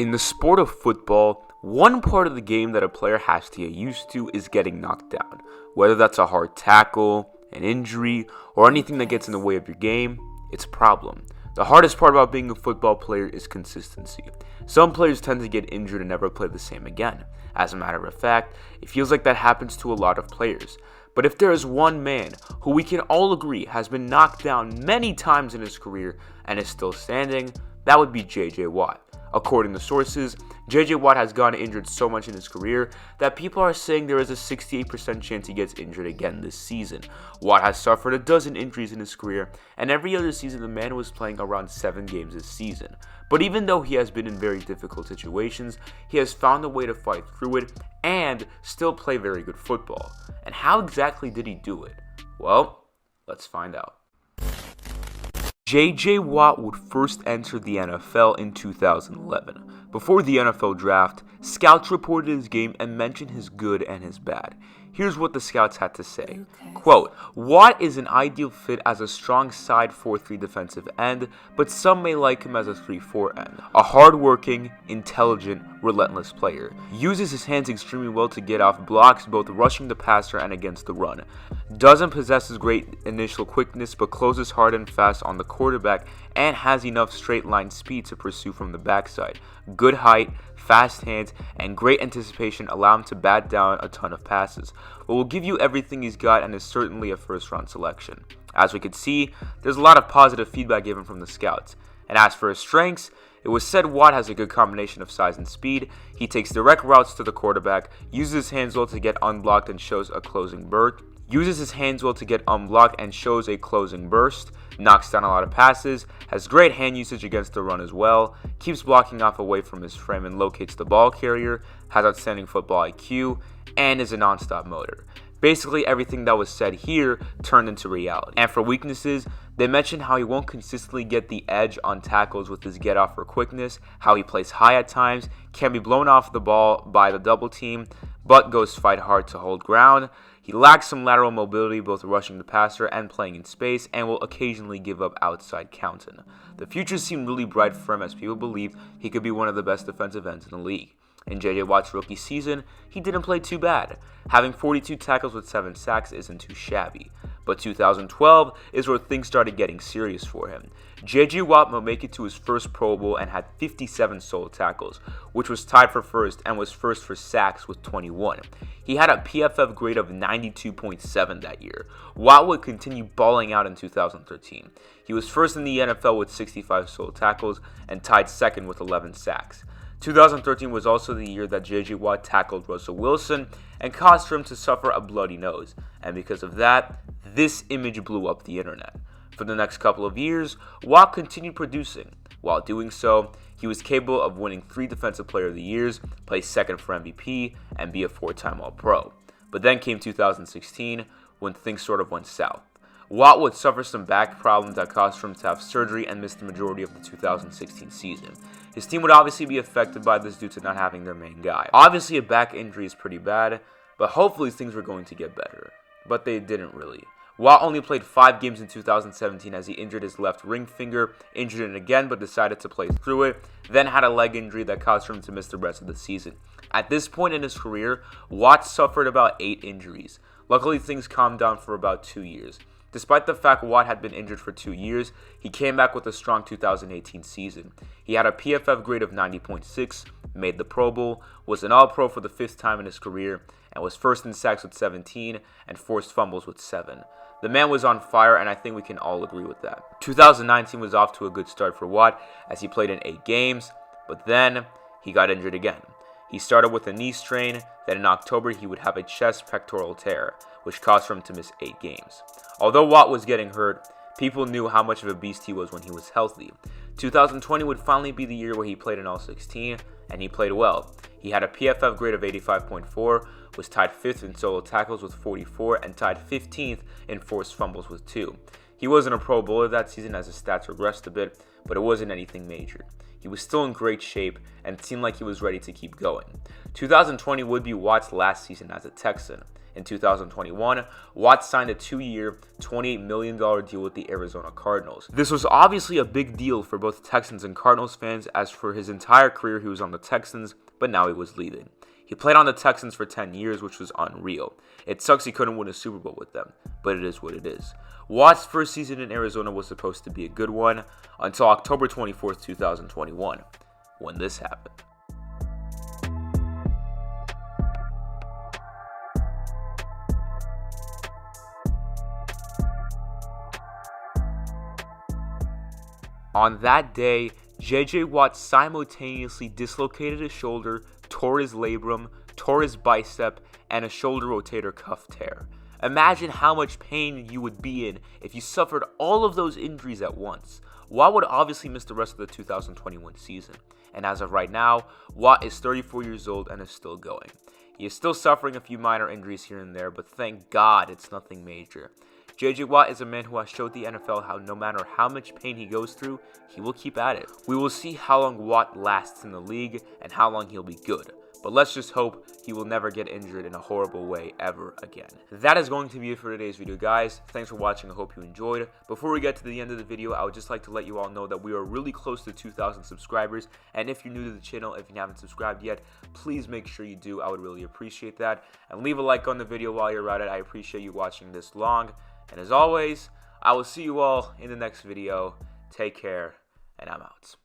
In the sport of football, one part of the game that a player has to get used to is getting knocked down. Whether that's a hard tackle, an injury, or anything that gets in the way of your game, it's a problem. The hardest part about being a football player is consistency. Some players tend to get injured and never play the same again. As a matter of fact, it feels like that happens to a lot of players. But if there is one man who we can all agree has been knocked down many times in his career and is still standing, that would be J.J. Watt. According to sources, J.J. Watt has gotten injured so much in his career that people are saying there is a 68% chance he gets injured again this season. Watt has suffered a dozen injuries in his career, and every other season the man was playing around 7 games this season. But even though he has been in very difficult situations, he has found a way to fight through it and still play very good football. And how exactly did he do it? Well, let's find out. J.J. Watt would first enter the NFL in 2011. Before the NFL draft, scouts reported his game and mentioned his good and his bad. Here's what the scouts had to say. Quote, Watt is an ideal fit as a strong side 4-3 defensive end, but some may like him as a 3-4 end. A hard-working, intelligent, relentless player. Uses his hands extremely well to get off blocks, both rushing the passer and against the run. Doesn't possess great initial quickness, but closes hard and fast on the quarterback and has enough straight line speed to pursue from the backside. Good height, fast hands, and great anticipation allow him to bat down a ton of passes, but will give you everything he's got and is certainly a first-round selection. As we could see, there's a lot of positive feedback given from the scouts. And as for his strengths, it was said Watt has a good combination of size and speed. He takes direct routes to the quarterback, uses his hands well to get unblocked and shows a closing burst. Knocks down a lot of passes, has great hand usage against the run as well, keeps blocking off away from his frame and locates the ball carrier, has outstanding football IQ, and is a non-stop motor. Basically everything that was said here turned into reality. And for weaknesses, they mentioned how he won't consistently get the edge on tackles with his get-off or quickness, how he plays high at times, can be blown off the ball by the double team, but goes fight hard to hold ground. He lacks some lateral mobility, both rushing the passer and playing in space, and will occasionally give up outside counting. The future seemed really bright for him as people believe he could be one of the best defensive ends in the league. In J.J. Watt's rookie season, he didn't play too bad. Having 42 tackles with 7 sacks isn't too shabby. But 2012 is where things started getting serious for him. J.J. Watt would make it to his first Pro Bowl and had 57 solo tackles, which was tied for first and was first for sacks with 21. He had a PFF grade of 92.7 that year. Watt would continue balling out in 2013. He was first in the NFL with 65 solo tackles and tied second with 11 sacks. 2013 was also the year that J.J. Watt tackled Russell Wilson and caused him to suffer a bloody nose, and because of that, this image blew up the internet. For the next couple of years, Watt continued producing. While doing so, he was capable of winning 3 Defensive Player of the Years, play second for MVP, and be a 4-time All-Pro. But then came 2016, when things sort of went south. Watt would suffer some back problems that caused him to have surgery and miss the majority of the 2016 season. His team would obviously be affected by this due to not having their main guy. Obviously, a back injury is pretty bad, but hopefully things were going to get better. But they didn't really. Watt only played 5 games in 2017 as he injured his left ring finger, injured it again but decided to play through it, then had a leg injury that caused him to miss the rest of the season. At this point in his career, Watt suffered about 8 injuries. Luckily, things calmed down for about 2 years. Despite the fact Watt had been injured for 2 years, he came back with a strong 2018 season. He had a PFF grade of 90.6, made the Pro Bowl, was an All-Pro for the 5th time in his career, and was first in sacks with 17 and forced fumbles with 7. The man was on fire, and I think we can all agree with that. 2019 was off to a good start for Watt as he played in 8 games, but then he got injured again. He started with a knee strain, then in October he would have a chest pectoral tear, which caused him to miss 8 games. Although Watt was getting hurt, people knew how much of a beast he was when he was healthy. 2020 would finally be the year where he played in all 16, and he played well. He had a PFF grade of 85.4, was tied 5th in solo tackles with 44, and tied 15th in forced fumbles with 2. He wasn't a Pro Bowler that season as his stats regressed a bit, but it wasn't anything major. he was still in great shape and it seemed like he was ready to keep going. 2020 would be Watt's last season as a Texan. In 2021, Watt signed a 2-year, $28 million deal with the Arizona Cardinals. This was obviously a big deal for both Texans and Cardinals fans, as for his entire career he was on the Texans, but now he was leaving. He played on the Texans for 10 years, which was unreal. It sucks he couldn't win a Super Bowl with them, but it is what it is. Watt's first season in Arizona was supposed to be a good one until October 24th, 2021, when this happened. On that day, J.J. Watt simultaneously dislocated his shoulder, tore his labrum, tore his bicep, and a shoulder rotator cuff tear. Imagine how much pain you would be in if you suffered all of those injuries at once. Watt would obviously miss the rest of the 2021 season, and as of right now, Watt is 34 years old and is still going. He is still suffering a few minor injuries here and there, but thank God it's nothing major. J.J. Watt is a man who has showed the NFL how no matter how much pain he goes through, he will keep at it. We will see how long Watt lasts in the league and how long he'll be good. But let's just hope he will never get injured in a horrible way ever again. That is going to be it for today's video, guys. Thanks for watching. I hope you enjoyed. Before we get to the end of the video, I would just like to let you all know that we are really close to 2,000 subscribers. And if you're new to the channel, if you haven't subscribed yet, please make sure you do. I would really appreciate that. And leave a like on the video while you're at it. I appreciate you watching this long. And as always, I will see you all in the next video. Take care, and I'm out.